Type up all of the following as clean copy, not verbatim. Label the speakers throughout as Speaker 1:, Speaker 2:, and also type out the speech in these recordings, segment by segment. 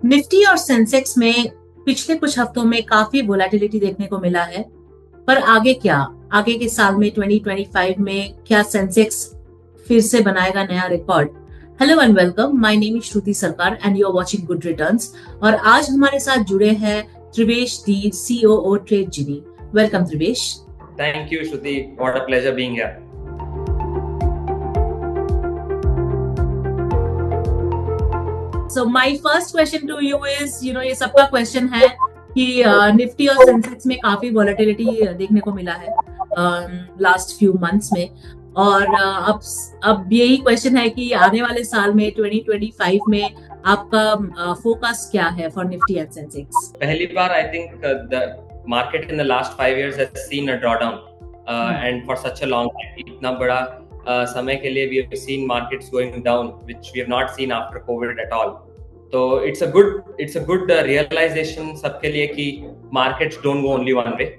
Speaker 1: Nifty और Sensex में पिछले कुछ हफ्तों में काफी वोलेटिलिटी देखने को मिला है। पर आगे क्या? आगे के साल में 2025 में क्या सेंसेक्स फिर से बनाएगा नया record? Hello and welcome, my name is Shruti Sarkar and you are watching Good Returns. और आज हमारे साथ जुड़े हैं Trivesh D, C O O Trade Genie. Welcome Trivesh.
Speaker 2: Thank you, Shruti. What a pleasure being here.
Speaker 1: So my first question to you is, ये सबका question है कि निफ्टी और सेंसेक्स में काफी वॉलेटिलिटी देखने को मिला है लास्ट फ्यू मंथ्स में। और अब यही क्वेश्चन है कि आने वाले साल में 2025 में आपका फोकस क्या है फॉर निफ्टी एंड सेंसेक्स?
Speaker 2: पहली बार I think the market in the last 5 years has seen a drawdown, and for such a long time. इतना बड़ा समय के लिए we have seen markets going down, which we have not seen after COVID at all. So it's a good realization सबके लिए कि markets don't go only one way.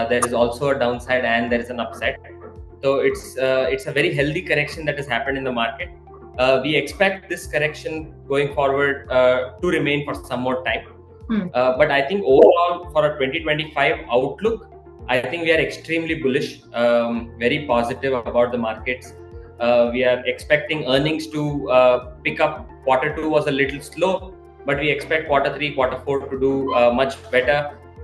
Speaker 2: There is also a downside and there is an upside. So it's a very healthy correction that has happened in the market. We expect this correction going forward to remain for some more time. But I think overall for a 2025 outlook, I think we are extremely bullish, very positive about the markets. We are expecting earnings to pick up. Quarter 2 was a little slow, but we expect quarter 3, quarter 4 to do much better.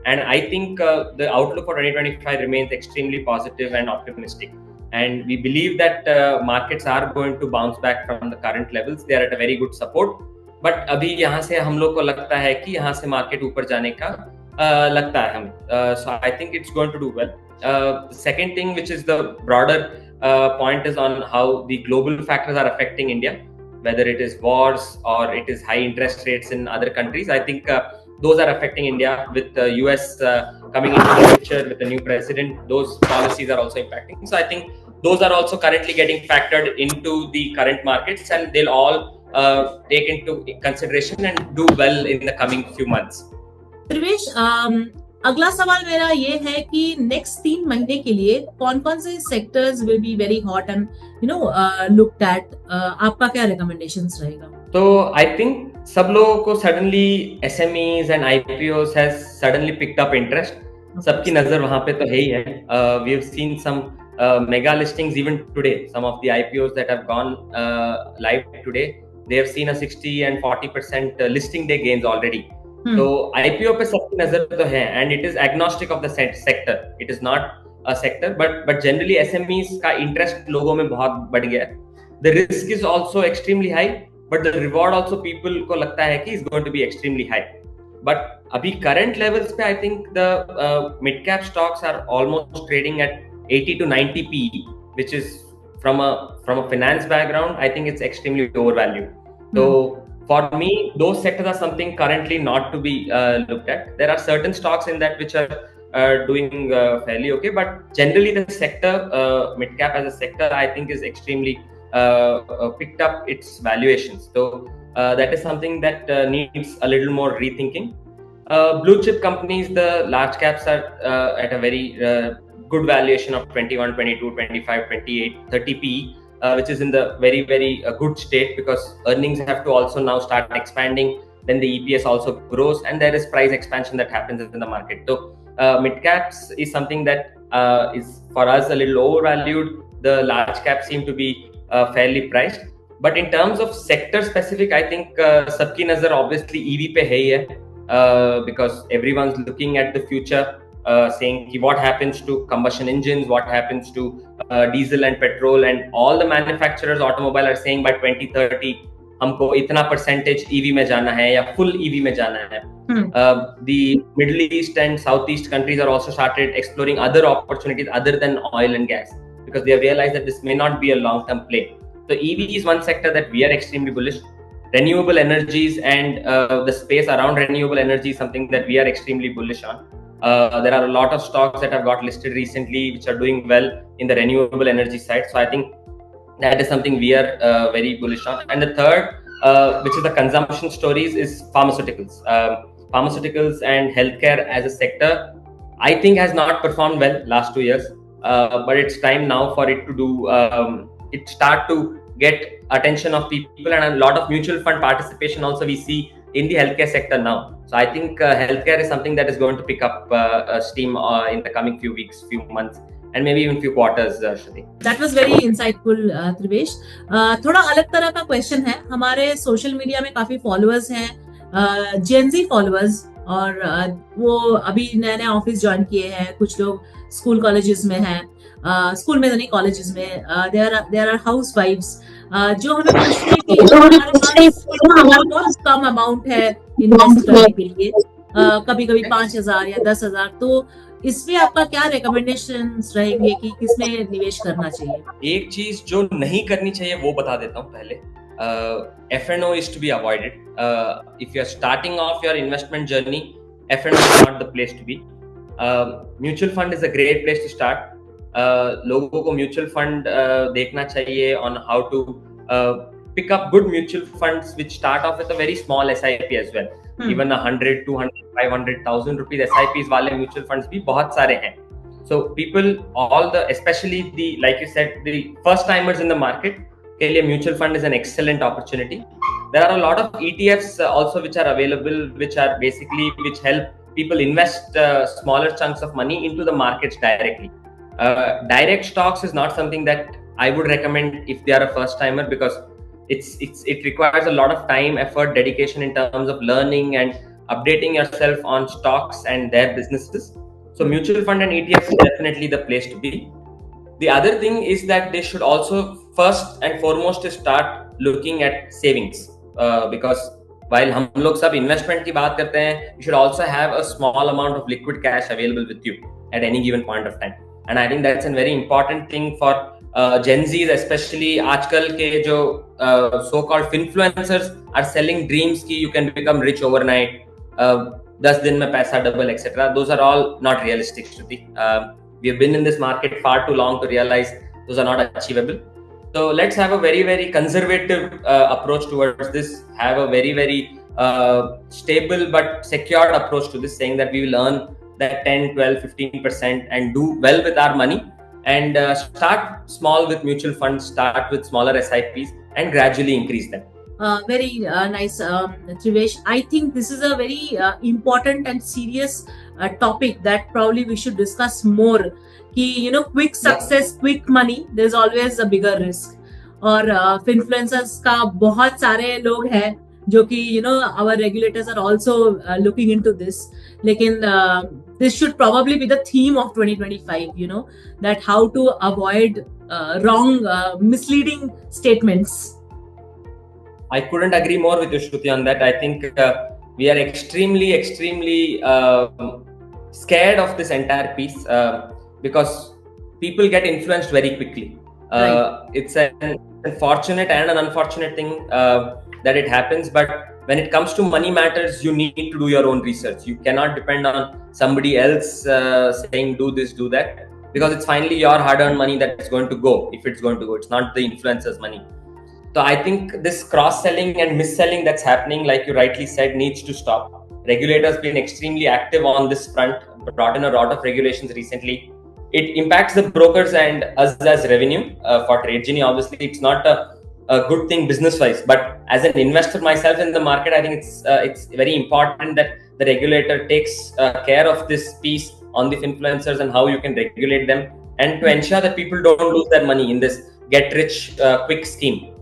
Speaker 2: And I think the outlook for 2025 remains extremely positive and optimistic. And we believe that markets are going to bounce back from the current levels. They are at a very good support. But अभी यहाँ से हम लोग को लगता है कि यहाँ से मार्केट ऊपर जाने का लगता है हमें. So I think it's going to do well. Second thing, which is the broader point, is on how the global factors are affecting India, whether it is wars or it is high interest rates in other countries. I think those are affecting India with the US coming into the picture with the new president. Those policies are also impacting. So I think those are also currently getting factored into the current markets, and they'll all take into consideration and do well in the coming few months.
Speaker 1: Trivesh, अगला सवाल मेरा ये है कि next 3 महीने के लिए कौन कौन से sectors will be very hot and looked at? आपका क्या रिकमेंडेशंस रहेगा?
Speaker 2: तो आई थिंक सब लोगों को suddenly SMEs and IPOs has suddenly picked up interest. सबकी नजर वहां पे तो है ही है. We have seen some mega listings even today. Some of the IPOs that have gone live today, they have seen a 60 and 40% listing day gains already. तो IPO पे सबकी नजर तो है, and it is agnostic of the sector. It is not a sector, but generally SMEs का interest लोगों में बहुत बढ़ गया है. The risk is also extremely high, but the reward also people को लगता है कि is going to be extremely high. But अभी current levels पे I think the mid cap stocks are almost trading at 80 to 90 PE, which is from a finance background, I think it's extremely overvalued. So for me, those sectors are something currently not to be looked at. There are certain stocks in that which are doing fairly okay, but generally the sector, mid cap as a sector, I think is extremely picked up its valuations. So that is something that needs a little more rethinking. Blue chip companies, the large caps are at a very good valuation of 21, 22, 25, 28, 30 PE. Which is in the very, very good state, because earnings have to also now start expanding. Then the EPS also grows, and there is price expansion that happens in the market. So mid caps is something that is for us a little overvalued. The large caps seem to be fairly priced. But in terms of sector specific, I think sabki nazar obviously EV pe hai hi hai, because everyone's looking at the future. Saying what happens to combustion engines, what happens to diesel and petrol, and all the manufacturers automobile are saying by 2030 हमको इतना percentage EV में जाना है या full EV में जाना है. The Middle East and Southeast countries are also started exploring other opportunities other than oil and gas, because they have realized that this may not be a long-term play. So EV is one sector that we are extremely bullish. Renewable energies and the space around renewable energy is something that we are extremely bullish on. There are a lot of stocks that have got listed recently which are doing well in the renewable energy side. So I think that is something we are very bullish on. And the third, which is the consumption stories, is pharmaceuticals. Pharmaceuticals and healthcare as a sector, I think has not performed well last 2 years. But it's time now for it to do, it start to get attention of people, and a lot of mutual fund participation also we see in the healthcare sector now. So I think healthcare is something that is going to pick up steam in the coming few weeks, few months, and maybe even few quarters, Shruti.
Speaker 1: That was very insightful, Trivesh. थोड़ा अलग तरह का question है. हमारे social media में काफी followers हैं, Gen Z followers, और वो अभी नए नए ऑफिस ज्वाइन किए हैं. कुछ लोग स्कूल कॉलेजेस में हैं, स्कूल में तो नहीं, कॉलेजेस में. देयर आर हाउस वाइफ्स जो हमें पूछते हैं कि हमारे पास बहुत कम अमाउंट है इन्वेस्ट करने के लिए, कभी कभी 5,000 या 10,000. तो इसमें आपका क्या रिकमेंडेशंस रहेंगे कि किसमें निवेश करना चाहिए?
Speaker 2: एक चीज जो नहीं करनी चाहिए वो बता देता हूँ पहले. F&O is to be avoided. If you are starting off your investment journey, F&O is not the place to be. Mutual fund is a great place to start. लोगों को म्यूचुअल फंड देखना चाहिए on how to pick up good mutual funds which start off with a very small SIP as well. Even 100, 200, 500,000 rupees SIPs वाले mutual funds भी बहुत सारे हैं. So people, especially like you said, the first timers in the market, के लिए mutual fund is an excellent opportunity. There are a lot of ETFs also which are available, which help people invest smaller chunks of money into the markets directly. Direct stocks is not something that I would recommend if they are a first timer, because it requires a lot of time, effort, dedication in terms of learning and updating yourself on stocks and their businesses. So mutual fund and ETFs is definitely the place to be. The other thing is that they should also first and foremost start looking at savings, because while हम लोग सब investment की बात करते हैं, you should also have a small amount of liquid cash available with you at any given point of time. And I think that's a very important thing for Gen Zs, especially आजकल के जो so-called influencers are selling dreams कि you can become rich overnight, 10 दिन में पैसा double, etc. Those are all not realistic, Shruti. We have been in this market far too long to realize those are not achievable. So let's have a very, very conservative approach towards this. Have a very, very stable but secured approach to this, saying that we will earn that 10, 12, 15% and do well with our money. And start small with mutual funds, start with smaller SIPs and gradually increase them.
Speaker 1: Very nice, Trivesh. I think this is a very important and serious topic that probably we should discuss more. कि quick success, quick money, there's always a bigger risk. और influencers का बहुत सारे लोग हैं जो कि our regulators are also looking into this. लेकिन this should probably be the theme of 2025. That how to avoid wrong, misleading statements.
Speaker 2: I couldn't agree more with you, Shruti, on that. I think we are extremely, extremely scared of this entire piece because people get influenced very quickly. Right. It's an fortunate and an unfortunate thing that it happens. But when it comes to money matters, you need to do your own research. You cannot depend on somebody else saying do this, do that, because it's finally your hard-earned money that's going to go, if it's going to go. It's not the influencer's money. So I think this cross-selling and mis-selling that's happening, like you rightly said, needs to stop. Regulators have been extremely active on this front, brought in a lot of regulations recently. It impacts the brokers and us as revenue for TradeGenie. Obviously, it's not a good thing business-wise, but as an investor myself in the market, I think it's very important that the regulator takes care of this piece on the influencers and how you can regulate them, and to ensure that people don't lose their money in this get-rich-quick scheme.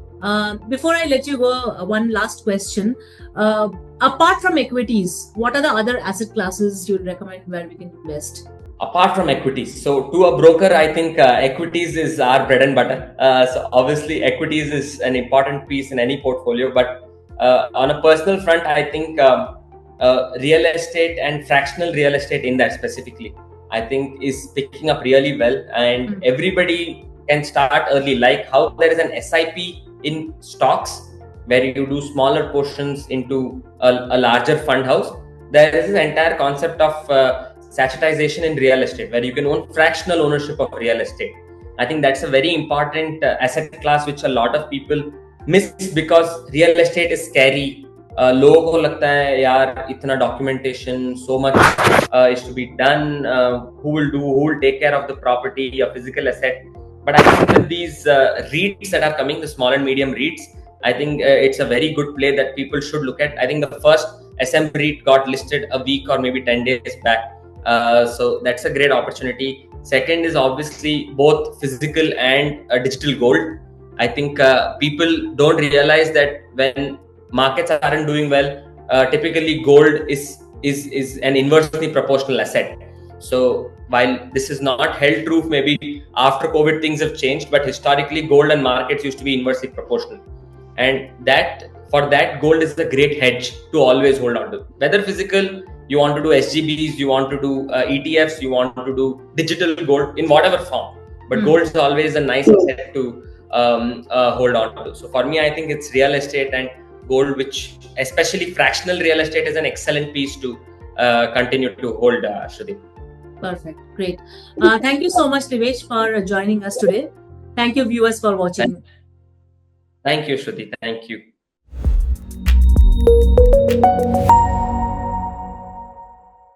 Speaker 1: Before I let you go, one last question. Apart from equities, what are the other asset classes you'd recommend where we can invest?
Speaker 2: Apart from equities, so to a broker, I think equities is our bread and butter. So obviously, equities is an important piece in any portfolio. But on a personal front, I think real estate and fractional real estate in that specifically, I think is picking up really well, and everybody can start early. Like how there is an SIP in stocks where you do smaller portions into a larger fund house. There is this entire concept of sachetization in real estate where you can own fractional ownership of real estate. I think that's a very important asset class which a lot of people miss because real estate is scary. लोगों को लगता है यार इतना documentation, so much is to be done. Who will take care of the property, a physical asset? But I think with these REITs that are coming, the small and medium REITs, I think it's a very good play that people should look at. I think the first SM REIT got listed a week or maybe 10 days back. So that's a great opportunity. Second is obviously both physical and digital gold. I think people don't realize that when markets aren't doing well, typically gold is an inversely proportional asset. So while this is not held true, maybe after COVID things have changed, but historically gold and markets used to be inversely proportional, and for that gold is a great hedge to always hold on to. Whether physical, you want to do SGBs, you want to do ETFs, you want to do digital gold in whatever form, but gold is always a nice asset to hold on to. So for me, I think it's real estate and gold, which especially fractional real estate is an excellent piece to continue to hold, Shruti.
Speaker 1: Perfect. Great. Thank you so much, Devesh, for joining us today. Thank you, viewers, for watching.
Speaker 2: Thank you, Shruti. Thank you.